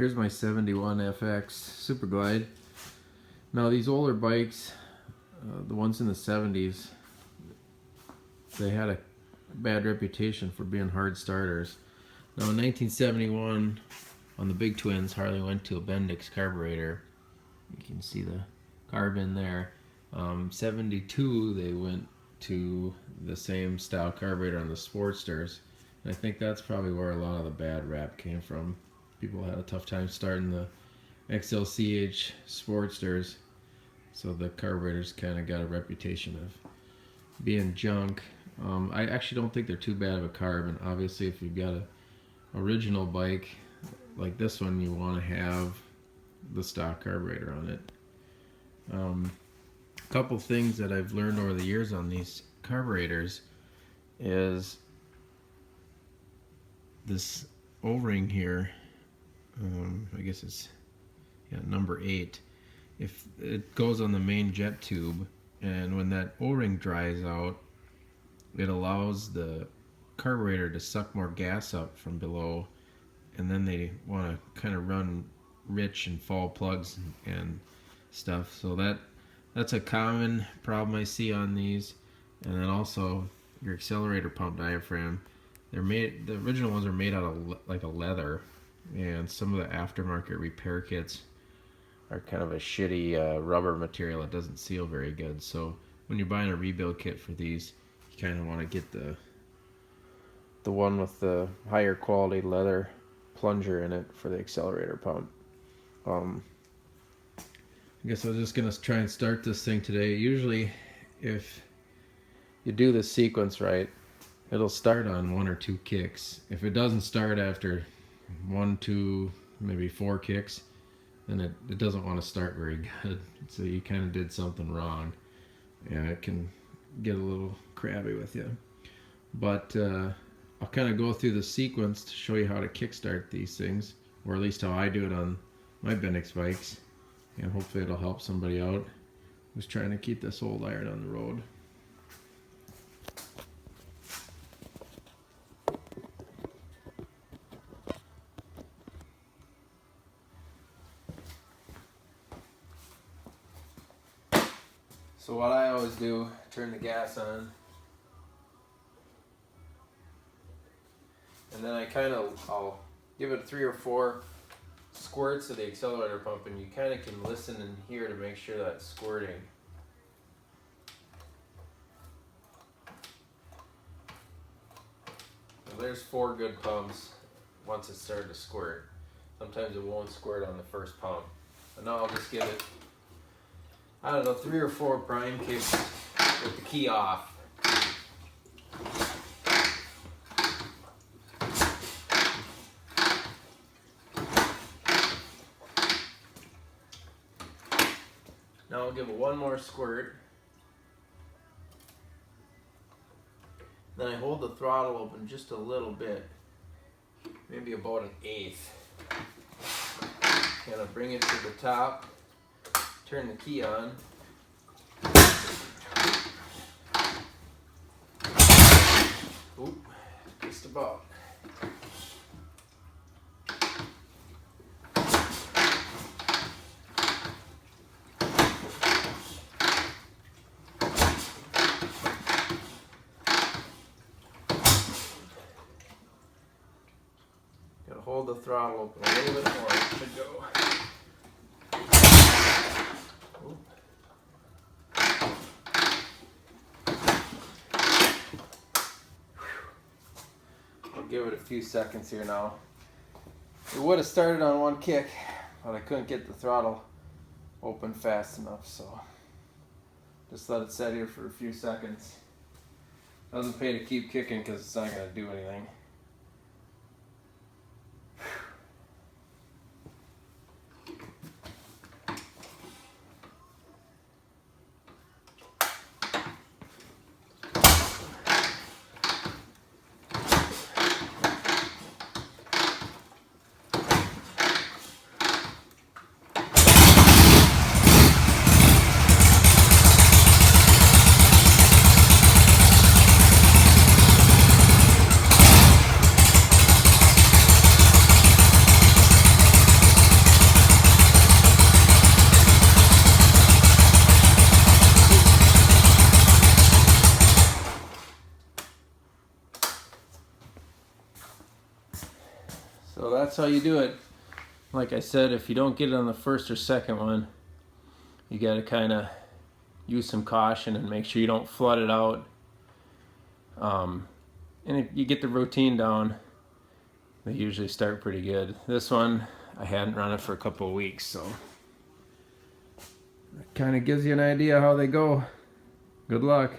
Here's my 71 FX Superglide. Now these older bikes, the ones in the 70s, they had a bad reputation for being hard starters. Now in 1971, on the big twins, Harley went to a Bendix Carburetor. You can see the carb in there. 72, they went to the same style carburetor on the Sportsters. And I think that's probably where a lot of the bad rap came from. People had a tough time starting the XLCH Sportsters, so the carburetors kind of got a reputation of being junk. I actually don't think they're too bad of a carb, and obviously if you've got a original bike like this one, you want to have the stock carburetor on it. A couple things that I've learned over the years on these carburetors is this O-ring here. I guess it's number 8. If it goes on the main jet tube, and when that O-ring dries out, it allows the carburetor to suck more gas up from below, and then they want to kind of run rich and fall plugs and stuff. So that's a common problem I see on these. And then also your accelerator pump diaphragm. The original ones are made out of like a leather, and some of the aftermarket repair kits are kind of a shitty rubber material that doesn't seal very good. So when you're buying a rebuild kit for these, you kind of want to get the one with the higher quality leather plunger in it for the accelerator pump. I guess I was just gonna try and start this thing today. Usually if you do the sequence right, it'll start on 1 or 2 kicks. If it doesn't start after 1, 2, maybe 4 kicks, then it doesn't want to start very good. So you kind of did something wrong. Yeah, it can get a little crabby with you. But I'll kind of go through the sequence to show you how to kickstart these things, or at least how I do it on my Bendix bikes, and hopefully it'll help somebody out who's trying to keep this old iron on the road. So what I always do, turn the gas on, and then I'll give it 3 or 4 squirts of the accelerator pump, and you kind of can listen and hear to make sure that's squirting. And there's 4 good pumps once it started to squirt. Sometimes it won't squirt on the first pump. And now I'll just give it, I don't know, 3 or 4 prime kicks with the key off. Now I'll give it 1 more squirt. Then I hold the throttle open just a little bit, maybe about 1/8. Kind of bring it to the top, turn the key on. Oop, just about. Gotta hold the throttle open a little bit more. It should go. Give it a few seconds here now. It would have started on 1 kick, but I couldn't get the throttle open fast enough, so just let it sit here for a few seconds. Doesn't pay to keep kicking because it's not going to do anything. So that's how you do it. Like I said, if you don't get it on the first or second one, you got to kind of use some caution and make sure you don't flood it out. And if you get the routine down, they usually start pretty good. This one, I hadn't run it for a couple of weeks, so it kind of gives you an idea how they go. Good luck.